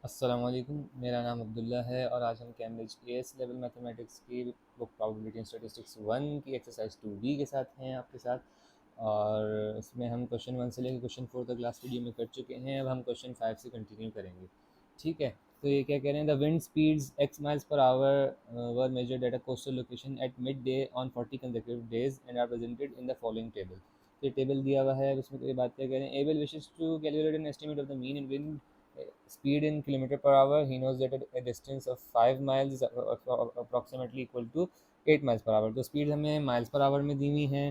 अस्सलाम वालेकुम। मेरा नाम अब्दुल्ला है और आज हम कैम्ब्रिज एस लेवल मैथमेटिक्स की बुक प्रोबेबिलिटी एंड स्टैटिस्टिक्स 1 की एक्सरसाइज 2B के साथ हैं आपके साथ। और इसमें हम क्वेश्चन 1 से लेकर क्वेश्चन 4 तक लास्ट वीडियो में कर चुके हैं। अब हम क्वेश्चन 5 से कंटिन्यू करेंगे। ठीक है, तो ये क्या कह रहे हैं, the wind speeds x miles per hour were measured at a coastal location at mid day on 40 consecutive days and are presented in the following table. ये टेबल दिया हुआ है, उसमें ये बात क्या कह रहे हैं, Abel wishes to calculate an estimate of the mean in wind speed in kilometer per hour. He knows that a distance of 5 miles is approximately equal to 8 miles per hour. तो स्पीड हमें miles per our में दी हुई हैं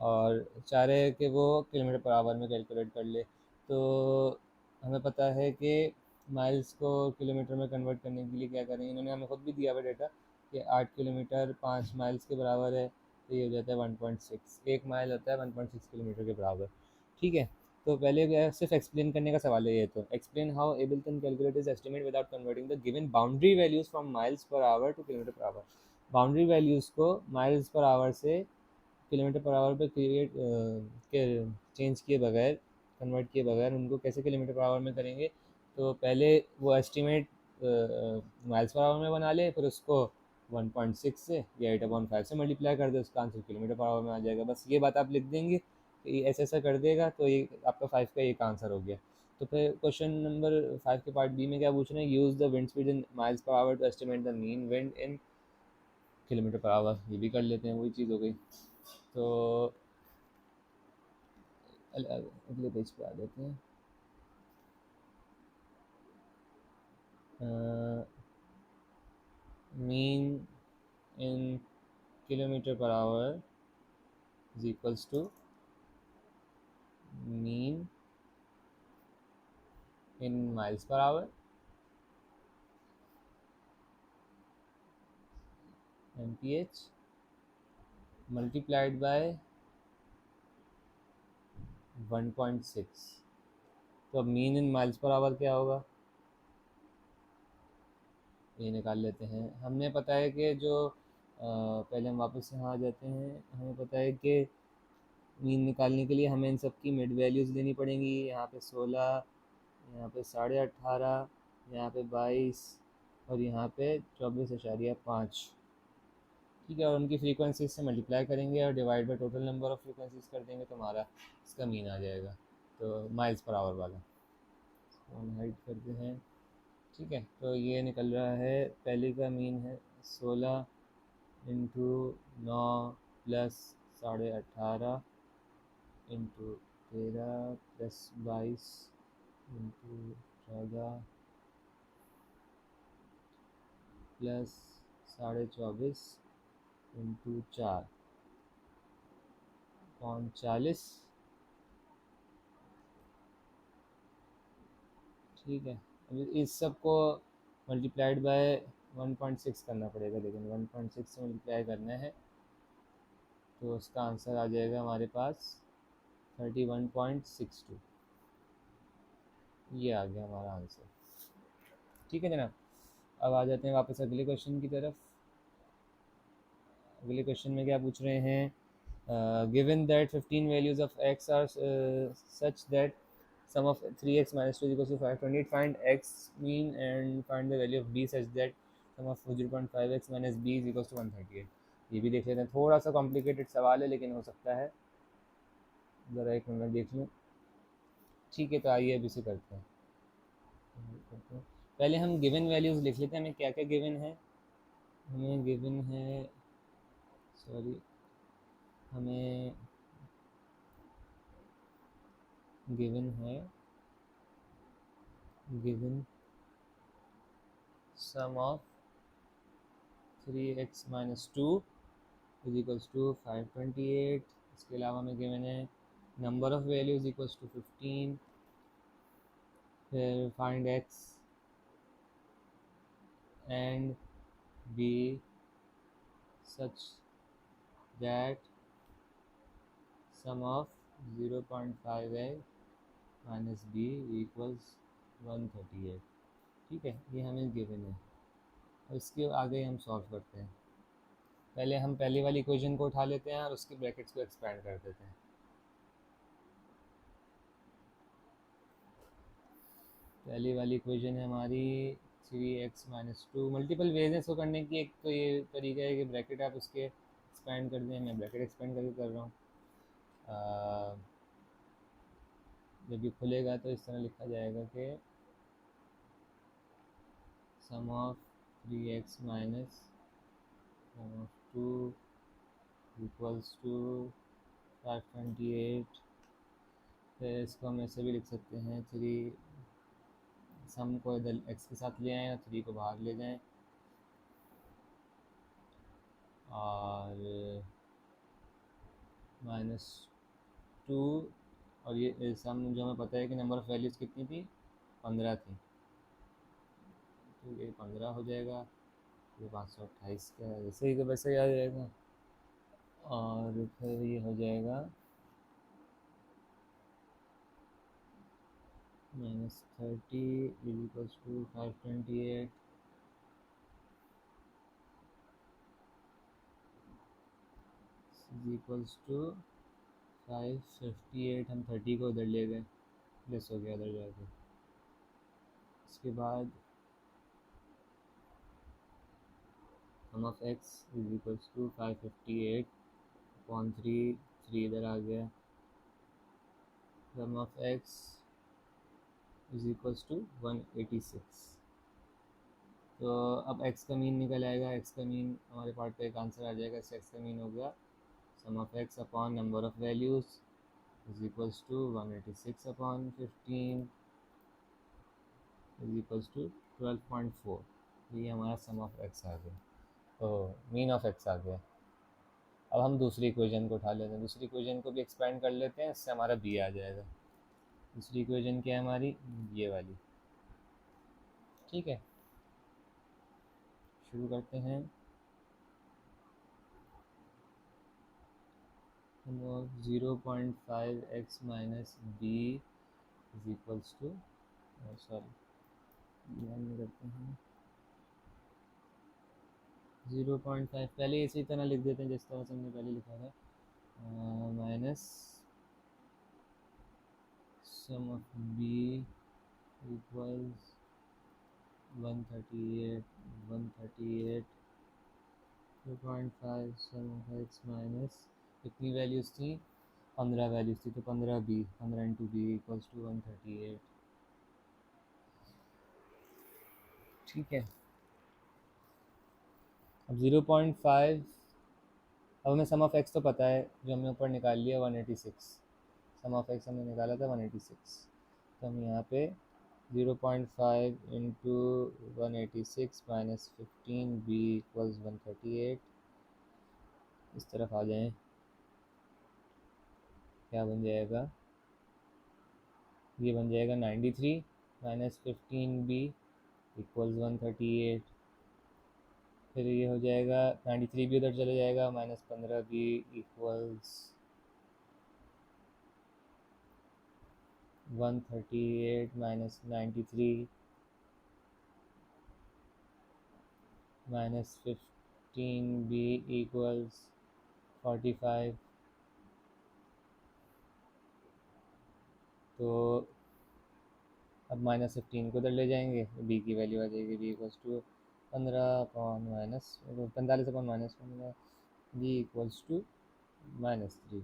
और चाह रहे हैं कि वो किलोमीटर पर आवर में कैलकुलेट कर ले। तो हमें पता है कि माइल्स को किलोमीटर में कन्वर्ट करने के लिए क्या करेंगे, इन्होंने हमें खुद भी दिया हुआ डेटा कि 8 किलोमीटर 5 माइल्स के बराबर है, तो ये हो जाता है 1.6, एक माइल होता है 1.6 किलोमीटर के बराबर। ठीक है, तो पहले सिर्फ एक्सप्लेन करने का सवाल है ये। तो explain how Ableton calculate is estimate without converting the given boundary values from miles per hour two kilometre per our. Boundary values को माइल्स पर आवर से किलोमीटर पर आवर पे क्रिएट के चेंज किए बगैर, कन्वर्ट किए बगैर उनको कैसे किलोमीटर पर आवर में करेंगे। तो पहले वो एस्टिमेट माइल्स पर आवर में बना ले, फिर उसको 1.6 से या 8/5 से मल्टीप्लाई कर दे, उसका आंसर किलोमीटर पर आवर में आ जाएगा। बस ये बात आप लिख देंगे, ये ऐसा ऐसा कर देगा, तो ये आपका 5 का एक आंसर हो गया। तो फिर क्वेश्चन नंबर 5 के पार्ट बी में क्या पूछ रहे हैं, use the wind speed in miles per hour to estimate the mean wind in kilometre per hour. ये भी कर लेते हैं, वही चीज़ हो गई। तो अगले पेज पे आ जाते हैं। Mean in kilometre per hour is equals to mean in miles per hour MPH multiplied by 1.6। तो अब mean in miles per hour क्या होगा, ये निकाल लेते हैं। हमें पता है कि जो पहले हम वापस यहाँ आ जाते हैं, हमें पता है कि मीन निकालने के लिए हमें इन सब की मिड वैल्यूज़ लेनी पड़ेंगी। यहाँ पे 16, यहाँ पे 18.5, यहाँ पे 22 और यहाँ पे 24.5। ठीक है, और उनकी फ्रीक्वेंसीज से मल्टीप्लाई करेंगे और divide by total number of frequencies कर देंगे, तो हमारा इसका मीन आ जाएगा, तो माइल्स पर आवर वाला। हम हाइड करते हैं। ठीक है, तो ये निकल रहा है, पहले का मीन है 16 into 9 plus 18.5 into 13 plus 22 into 14 plus 24.5 into 4 40। ठीक है, अभी इस सब को मल्टीप्लाइड बाय 1.6 करना पड़ेगा, लेकिन 1.6 से मल्टीप्लाई करना है, तो उसका आंसर आ जाएगा हमारे पास 31.62। ये आ गया हमारा आंसर। ठीक है जनाब, अब आ जाते हैं वापस अगले क्वेश्चन की तरफ। अगले क्वेश्चन में क्या पूछ रहे हैं, given that 15 values of x are such that sum of 3x minus 2 is equals to 528, find x mean and find the value of b such that sum of 0.5x minus b is equals to 138। ये भी देख लेते हैं, थोड़ा सा complicated सवाल है लेकिन हो सकता है, ज़रा एक मिनट देख लूँ। ठीक है, तो आइए अब इसे करते हैं। पहले हम गिवन वैल्यूज़ लिख लेते हैं, हमें क्या क्या गिवन है। हमें गिवन है, सॉरी, हमें गिवन है, given sum of 3x minus 2 is equals to 528। इसके अलावा हमें गिवन है number of values equals to 15। फिर find x and b such that sum of 0.5x minus b equals 138। ठीक है, ये हमें गिवन है। और इसके आगे हम सॉल्व करते हैं। पहले हम पहली वाली इक्वेशन को उठा लेते हैं और उसके ब्रैकेट्स को एक्सपैंड कर देते हैं। पहली वाली इक्वेशन है हमारी 3x-2। मल्टीपल वेज है इसको करने की। एक तो ये तरीका है कि ब्रैकेट आप उसके एक्सपेंड कर दें। मैं ब्रैकेट एक्सपेंड करके कर रहा हूँ। जब ये खुलेगा तो इस तरह लिखा जाएगा कि sum of 3x minus sum of 2 equals to 528। फिर इसको हम ऐसे भी लिख सकते हैं, 3 सम को इधर x के साथ ले आएँ और 3 को बाहर ले जाएं, और -2। और ये सम जो हमें पता है कि नंबर ऑफ़ वैल्यूज़ कितनी थी, 15 थी, तो ये 15 हो जाएगा। ये 528 का वैसे ही का वैसे आ जाएगा। और फिर ये हो जाएगा -30 इक्वल्स टू 528 इक्वल्स टू 558। हम 30 को उधर ले गए, प्लस हो गया उधर जाके। इसके बाद sum of x is equals to 558 upon 3 इधर आ गया। Sum of x is equals to 186। तो अब x का मीन निकल आएगा। x का मीन हमारे पार्ट पे एक आंसर आ जाएगा। इस x का मीन हो गया sum of x upon number of values is equals to 186 upon 15 is equals to 12.4। ये हमारा सम ऑफ x आ गया, तो मीन ऑफ x आ गया। अब हम दूसरी इक्वेशन को उठा लेते हैं। दूसरी इक्वेशन को भी एक्सपेंड कर लेते हैं, इससे हमारा b आ जाएगा। दूसरी इक्वेशन क्या है हमारी, ये वाली। ठीक है, शुरू करते हैं। 0.5x minus b is equals to, sorry ध्यान में करते हैं 0.5 पहले इसी तरह लिख देते हैं जिस तरह से हमने पहले लिखा था, minus sum of b equals 138 2.5 sum of x minus कितनी वैल्यूज़ थी, 15 वैल्यूज़ थी, तो 15b 15 into B equals to 138। ठीक है, अब 0.5। अब हमें सम ऑफ x तो पता है, जो हमने ऊपर निकाल लिया 186। सम ऑफ x हमने निकाला था 186, तो हम यहाँ पे 0.5 इंटू 186 माइनस 15b इक्वल्स 138 इस तरफ आ जाएं। क्या बन जाएगा, ये बन जाएगा 93 माइनस 15b इक्वल्स 138। फिर ये हो जाएगा 93 भी उधर चले जाएगा, minus 15b equals 138 minus 93 minus 15b equals 45। तो अब -15 को उधर ले जाएंगे, b की वैल्यू आ जाएगी, b equals to 15 upon minus 45 upon minus 15, b equals to -3।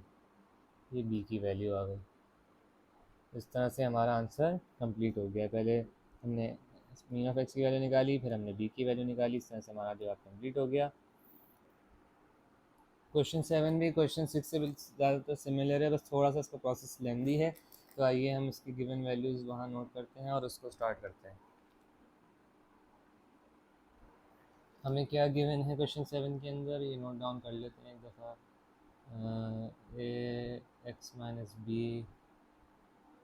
ये b की वैल्यू आ गई। इस तरह से हमारा आंसर कंप्लीट हो गया। पहले हमने मीन ऑफ x की वैल्यू निकाली, फिर हमने b की वैल्यू निकाली। इस तरह से हमारा जवाब कंप्लीट हो गया। क्वेश्चन 7 भी क्वेश्चन 6 से ज़्यादातर सिमिलर है, बस थोड़ा सा इसका प्रोसेस लेंदी है। तो आइए हम इसकी गिवन वैल्यूज़ वहाँ नोट करते हैं और उसको स्टार्ट करते हैं। हमें क्या गिवन है क्वेश्चन 7 के अंदर, ये नोट डाउन कर लेते हैं एक दफ़ा। A X minus B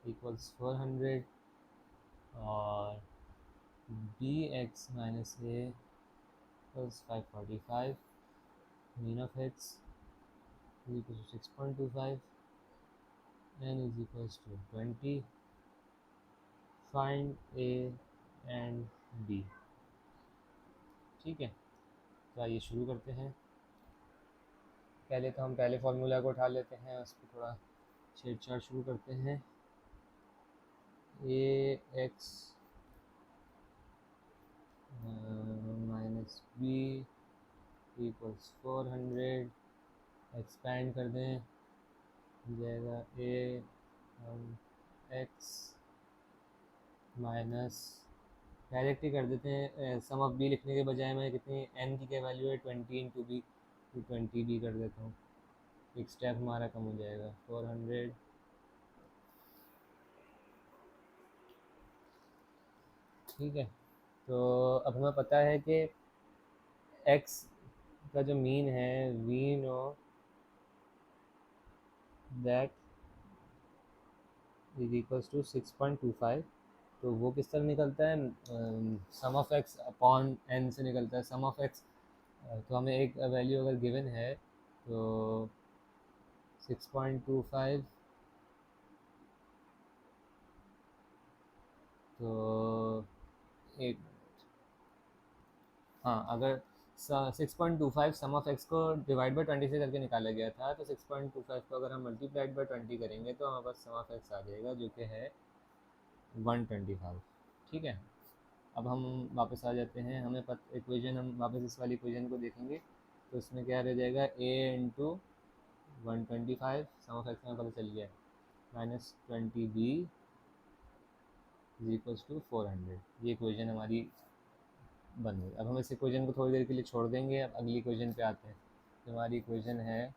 equals 400 और B X minus A equals 545। Mean of X is equals to 6.25, n is equals to 20. Find a and b। ठीक है, तो आइए शुरू करते हैं। पहले तो हम पहले फार्मूला को उठा लेते हैं, उसको थोड़ा छेड़छाड़ शुरू करते हैं। ए एक्स इक्वल्स 400, एक्सपेंड कर दें, हो जाएगा ए एक्स माइनस, डायरेक्ट ही कर देते हैं, सम ऑफ बी लिखने के बजाय मैं कितनी एन की क्या वैल्यू है 20 इंटू बी, तो 20 बी कर देता हूँ, एक स्टेप हमारा कम हो जाएगा 400। ठीक है, तो अब हमें पता है कि x का जो मीन है we know that is equals to 6.25, तो वो किस तरह निकलता है, sum of X upon N से निकलता है, सम ऑफ एक्स, तो हमें एक वैल्यू अगर गिवन है तो 6.25, तो एक, हाँ अगर 6.25 सम ऑफ एक्स को डिवाइड बाई 20 से करके निकाला गया था, तो 6.25 को अगर हम मल्टीप्लाइड बाई 20 करेंगे तो हमारे पास सम ऑफ एक्स आ जाएगा जो कि है 125। ठीक है, अब हम वापस आ जाते हैं, हमें इक्वेशन, हम वापस इस वाली इक्वेशन को देखेंगे तो इसमें क्या रह जाएगा, a into 125 sum of X में पता चल गया, minus 20b is equals to 400, ये इक्वेशन हमारी बन गई। अब हम इस इक्वेशन को थोड़ी देर के लिए छोड़ देंगे, अब अगली इक्वेशन पे आते हैं, तो हमारी इक्वेशन है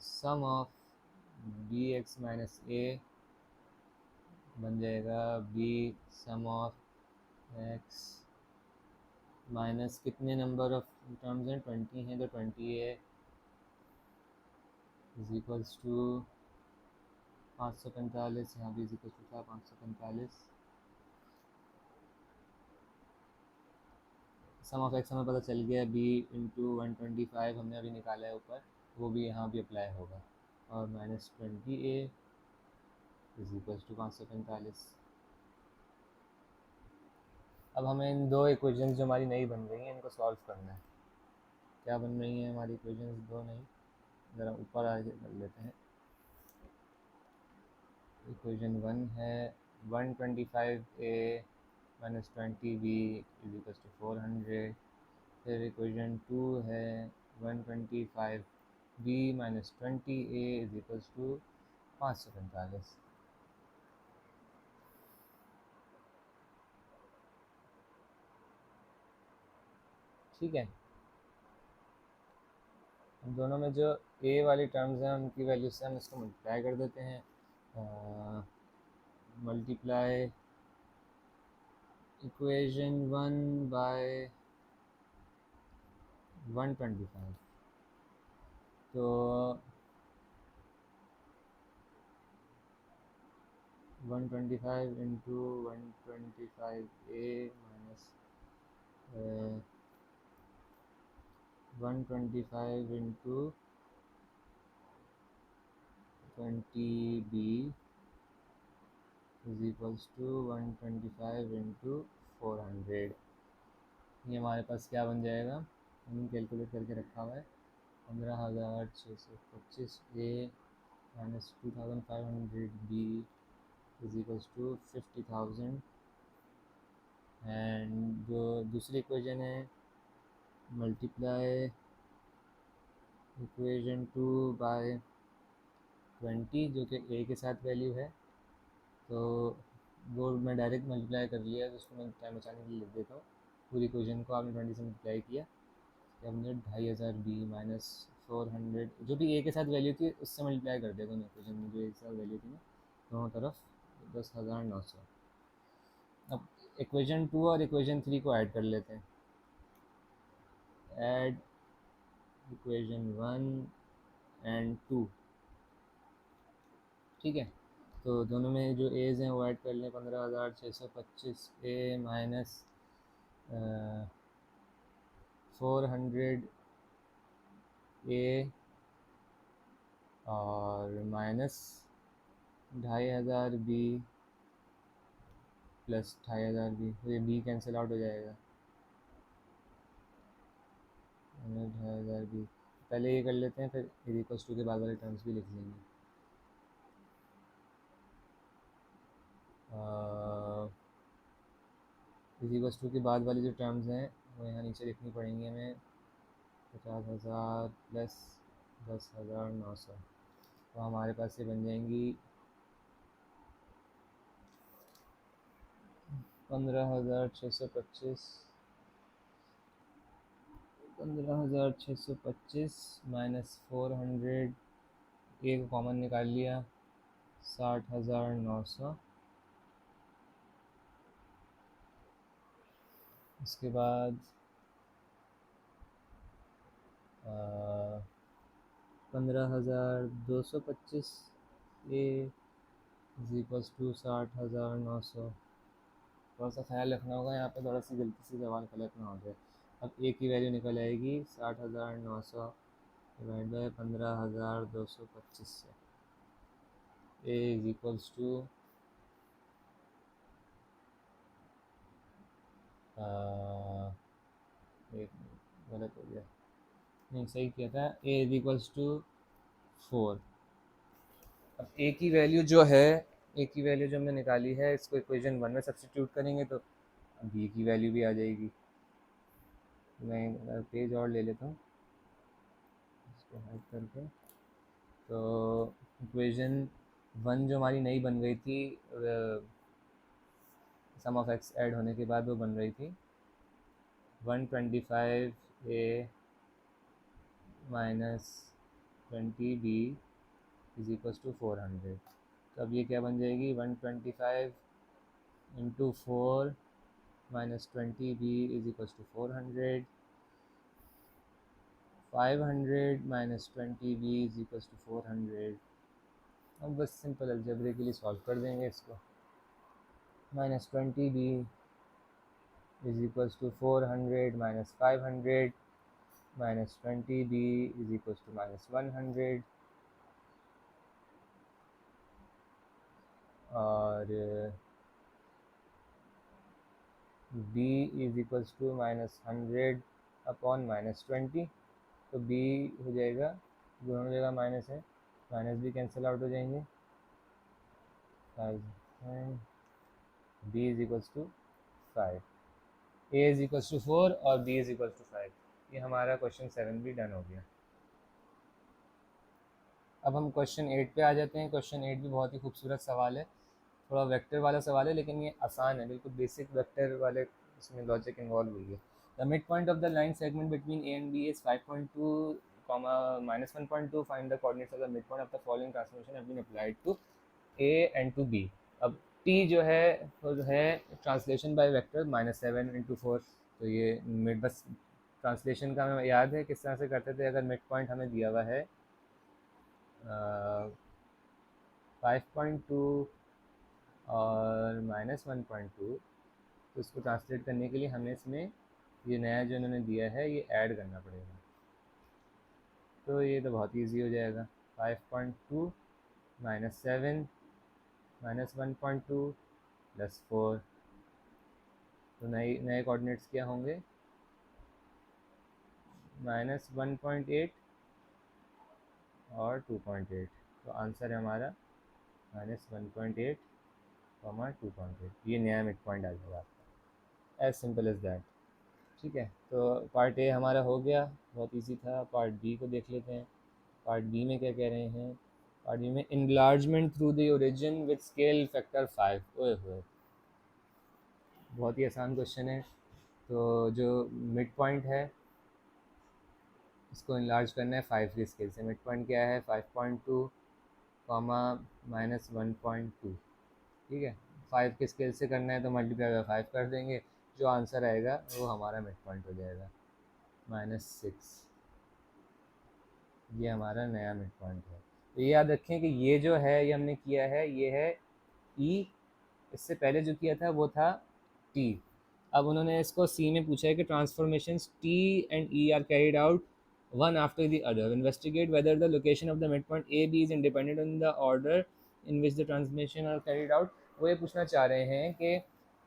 sum of B X minus A बन जाएगा B sum of X minus कितने नंबर ऑफ टर्म्स हैं, 20 हैं, तो 20 है इज इक्वल्स टू 545, यहाँ भी इज इक्वल्स टू था 545, सम ऑफ एक्स हमें पता चल गया b इंटू 125 हमने अभी निकाला है ऊपर, वो भी यहाँ भी अप्लाई होगा, और minus 20a is equals to 545। अब हमें इन दो इक्वेशंस जो हमारी नई बन रही हैं इनको सॉल्व करना है। क्या बन रही हैं हमारी इक्वेशंस दो नई, ज़रा ऊपर आगे कर लेते हैं। इक्वेशन 1 है 125a minus 20b is equals to 400, फिर इक्वेशन 2 है 125b minus 20a is equals to 545। ठीक है, हम दोनों में जो a वाली टर्म्स हैं उनकी वैल्यू से हम इसको मल्टीप्लाई कर देते हैं, मल्टीप्लाई इक्वेशन 1 बाय 125, तो 125 into 125a minus 125 into 20b is equals to 125 into 400, ये हमारे पास क्या बन जाएगा, हमने कैलकुलेट करके रखा हुआ है 15,625 A minus 2,500 B is equals to 50,000, and जो दूसरी इक्वेशन है मल्टीप्लाई इक्वेशन 2 बाय 20 जो कि ए के साथ वैल्यू है, तो वो मैं डायरेक्ट मल्टीप्लाई कर लिया, तो उसको मैं टाइम बचाने के लिए लिख देता हूँ, पूरी इक्वेशन को आपने 20 से मल्टीप्लाई किया, तो हमने 2500 बी माइनस 400 जो भी ए के साथ वैल्यू थी उससे मल्टीप्लाई कर दिया दोनों इक्वेशन में, जो एक साथ वैल्यू थी ना दोनों तरफ 10,900। अब इक्वेशन 2 और इक्वेशन 3 को ऐड कर लेते हैं, ऐड इक्वेशन 1 एंड 2। ठीक है, तो दोनों में जो एज हैं वो ऐड कर लें, 15,625 ए माइनस 400 ए और माइनस 2,500 बी प्लस 2,500 बी, तो ये बी कैंसिल आउट हो जाएगा, 2,500 बी पहले ये कर लेते हैं, फिर इज इक्वल्स टू के बाद वाले टर्म्स भी लिख लेंगे। इज इक्वल्स टू के बाद वाली जो टर्म्स हैं वो यहाँ नीचे लिखनी पड़ेंगी हमें। 50,000 प्लस 10,900, तो हमारे पास ये बन जाएंगी 15,625। 15,625 माइनस 400, एक कॉमन निकाल लिया, 60,900। उसके बाद 15,225 ए इज इक्वल्स टू 60,900। थोड़ा सा ख्याल रखना होगा यहाँ पे, थोड़ा सी गलती से सवाल गलत ना हो जाए। अब ए की वैल्यू निकल आएगी 60,900 डिवाइड बाई 15,225 से। ए इज इक्वल्स टू एक गलत हो गया, नहीं सही किया था। ए इज इक्वल्स टू 4। अब ए की वैल्यू जो है, ए की वैल्यू जो हमने निकाली है, इसको इक्वेशन 1 में सब्स्टिट्यूट करेंगे तो बी की वैल्यू भी आ जाएगी। मैं पेज और ले लेता हूँ इसको हाइड करके। तो इक्वेशन 1 जो हमारी नई बन गई थी सम ऑफ एक्स ऐड होने के बाद, वो बन रही थी 125 A minus 20 B is equals to 400। तो अब ये क्या बन जाएगी, 125 into 4 minus 20 B is equals to 400। 500 minus 20 B is equals to 400। अब बस सिंपल अलजेब्रे के लिए सॉल्व कर देंगे इसको। Minus 20 B is equals to 400 minus 500 minus 20 B is equals to minus 100, और b is equals to minus 100 upon minus 20। तो b हो जाएगा, दोनों जगह माइनस है, माइनस भी कैंसिल आउट हो जाएंगे। 5 b is equals to 5, a is equals to 4 और b इज इक्वल्स टू 5। ये हमारा क्वेश्चन 7 भी डन हो गया। अब हम क्वेश्चन 8 पे आ जाते हैं। क्वेश्चन 8 भी बहुत ही खूबसूरत सवाल है, थोड़ा वेक्टर वाला सवाल है, लेकिन ये आसान है, बिल्कुल बेसिक वेक्टर वाले इसमें लॉजिक इन्वॉल्व हुई है। The mid point of the line segment between A and B is 5.2 minus 1.2। Find the coordinates of the mid point of the following transformation have been applied to A and to B. अब T जो है वो है translation by vector -7 × 4। तो ये mid, बस translation का हमें याद है किस तरह से करते थे। अगर मिड पॉइंट हमें दिया हुआ है 5.2 और -1.2, तो इसको ट्रांसलेट करने के लिए हमें इसमें ये नया जो इन्होंने दिया है ये ऐड करना पड़ेगा। तो ये तो बहुत ईजी हो जाएगा। 5.2 माइनस 7 माइनस 1.2 प्लस 4। तो नए कोऑर्डिनेट्स क्या होंगे, -1.8 और 2.8। तो आंसर है हमारा -1.8 2.8। ये नया मिड पॉइंट आ जाएगा आपका, एज सिंपल एज दैट। ठीक है, तो पार्ट ए हमारा हो गया, बहुत इजी था। पार्ट बी को देख लेते हैं। पार्ट बी में क्या कह रहे हैं। पार्ट बी में enlargement through the origin with scale factor 5। ओए होए, बहुत ही आसान क्वेश्चन है। तो जो मिड पॉइंट है इसको इनलार्ज करना है 5 की स्केल से। मिड पॉइंट क्या है, 5.2 कॉमा -1.2। ठीक है, 5 की स्केल से करना है तो मल्टीप्लाई बाय 5 कर देंगे, जो आंसर आएगा वो हमारा मिड पॉइंट हो जाएगा -6। ये हमारा नया मिड पॉइंट है। तो ये याद रखें कि ये जो है ये हमने किया है, ये है ई, इससे पहले जो किया था वो था टी। अब उन्होंने इसको सी में पूछा है कि transformation T and E are carried out one after the other, investigate whether the location of the mid point A B is independent on the order in which the transformation are carried out. वो ये पूछना चाह रहे हैं कि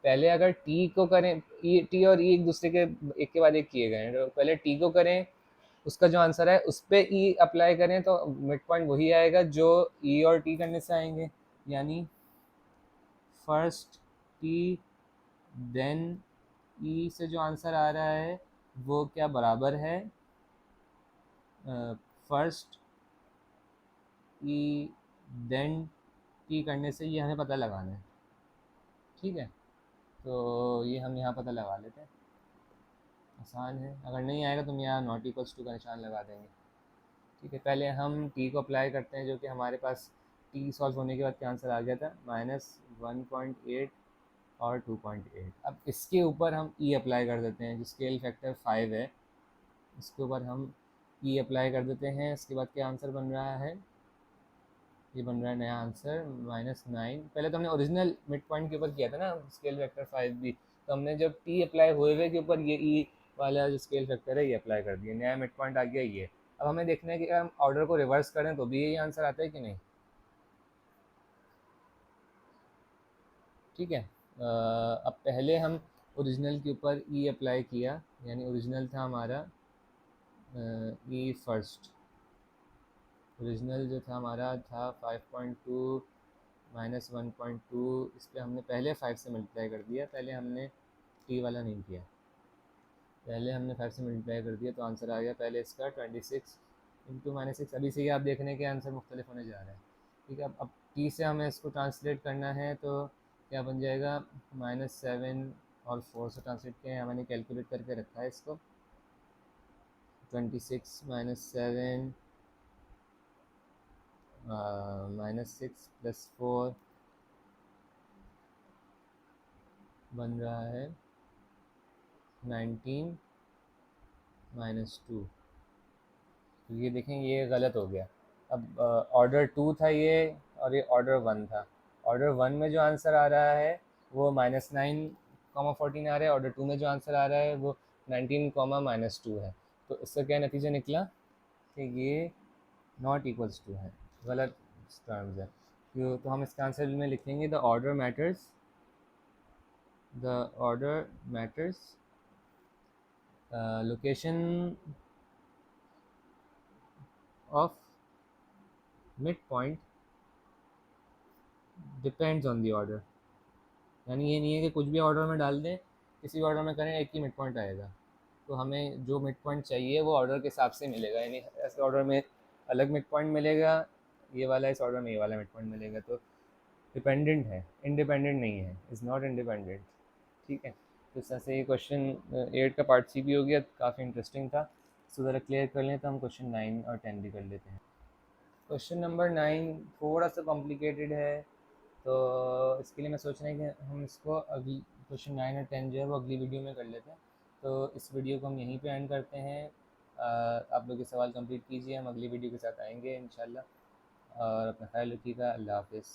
पहले अगर T को करें, टी और ई एक दूसरे के एक के बाद एक किए गए हैं, तो पहले टी को करें, उसका जो आंसर है उस पर ई अप्लाई करें तो मिड पॉइंट वही आएगा जो ई और टी करने से आएंगे। यानी फर्स्ट टी देन ई से जो आंसर आ रहा है वो क्या बराबर है फर्स्ट ई देन टी करने से, ये हमें पता लगाना है। ठीक है, तो ये हम यहाँ पता लगा लेते हैं, आसान है। अगर नहीं आएगा तो हम यहाँ नॉट इक्वल्स टू का निशान लगा देंगे। ठीक है, पहले हम टी को अप्लाई करते हैं, जो कि हमारे पास टी सॉल्व होने के बाद क्या आंसर आ गया था, -1.8 और 2.8। अब इसके ऊपर हम ई अप्लाई कर देते हैं, जो स्केल फैक्टर 5 है, इसके ऊपर हम ई अप्लाई कर देते हैं। इसके बाद क्या आंसर बन रहा है, ये बन रहा है नया आंसर -9। पहले तो हमने ओरिजिनल मिड पॉइंट के ऊपर किया था ना स्केल फैक्टर 5 भी, तो हमने जब टी अप्लाई हुए हुए के ऊपर ये ई वाला जो स्केल फैक्टर है ये अप्लाई कर दिया, नया मिड पॉइंट आ गया ये। अब हमें देखना है कि हम ऑर्डर को रिवर्स करें तो भी यही आंसर आता है कि नहीं। ठीक है, अब पहले हम ओरिजिनल के ऊपर ई अप्लाई किया, यानी ओरिजिनल था हमारा ई फर्स्ट। ओरिजिनल जो था हमारा था 5.2 -1.2, इस पर हमने पहले 5 से मल्टीप्लाई कर दिया, पहले हमने टी वाला नहीं किया, पहले हमने 5 से मल्टीप्लाई कर दिया तो आंसर आ गया पहले इसका 26 इंटू -6। अभी से ही आप देख रहे हैं कि आंसर मुख्तलिफ होने जा रहा है। ठीक है, अब टी से हमें इसको ट्रांसलेट करना है तो क्या बन जाएगा, -7 और 4 से ट्रांसलेट किया है, मैंने कैलकुलेट करके रखा है इसको। 26 -7 -6 + 4 बन रहा है 19 -2। तो ये देखें ये गलत हो गया। अब ऑर्डर 2 था ये और ये ऑर्डर 1 था। ऑर्डर 1 में जो आंसर आ रहा है वो -9,14 आ रहा है, ऑर्डर 2 में जो आंसर आ रहा है वो 19, -2 है। तो इसका क्या नतीजा निकला कि ये नॉट इक्वल्स टू है, गलत टर्म्स है। तो हम इसका आंसर में लिखेंगे the order matters, the order matters, location of mid point depends on the order. यानी ये नहीं है कि कुछ भी ऑर्डर में डाल दें, किसी ऑर्डर में करें एक ही मिड पॉइंट आएगा। तो हमें जो मिड पॉइंट चाहिए वो ऑर्डर के हिसाब से मिलेगा, यानी ऐसे ऑर्डर में अलग मिड पॉइंट मिलेगा, ये वाला इस ऑर्डर में ये वाला मिड पॉइंट मिलेगा। तो डिपेंडेंट है, इंडिपेंडेंट नहीं है, इज़ नॉट इंडिपेंडेंट। ठीक है, तो इस तरह से ये क्वेश्चन 8 का पार्ट सी भी हो गया, काफ़ी इंटरेस्टिंग था। इसको ज़रा क्लियर कर लें तो हम क्वेश्चन 9 और 10 भी कर लेते हैं। क्वेश्चन नंबर 9 थोड़ा सा कॉम्प्लिकेटेड है, तो इसके लिए मैं सोच रहा हूँ कि हम इसको अगली क्वेश्चन 9 और 10 जो है वो अगली वीडियो में कर लेते हैं। तो इस वीडियो को हम यहीं पे एंड करते हैं। आप लोग के सवाल कंप्लीट कीजिए, हम अगली वीडियो के साथ आएंगे इंशाल्लाह। और अपना ख्याल रखिएगा, अल्लाह हाफ़िज़।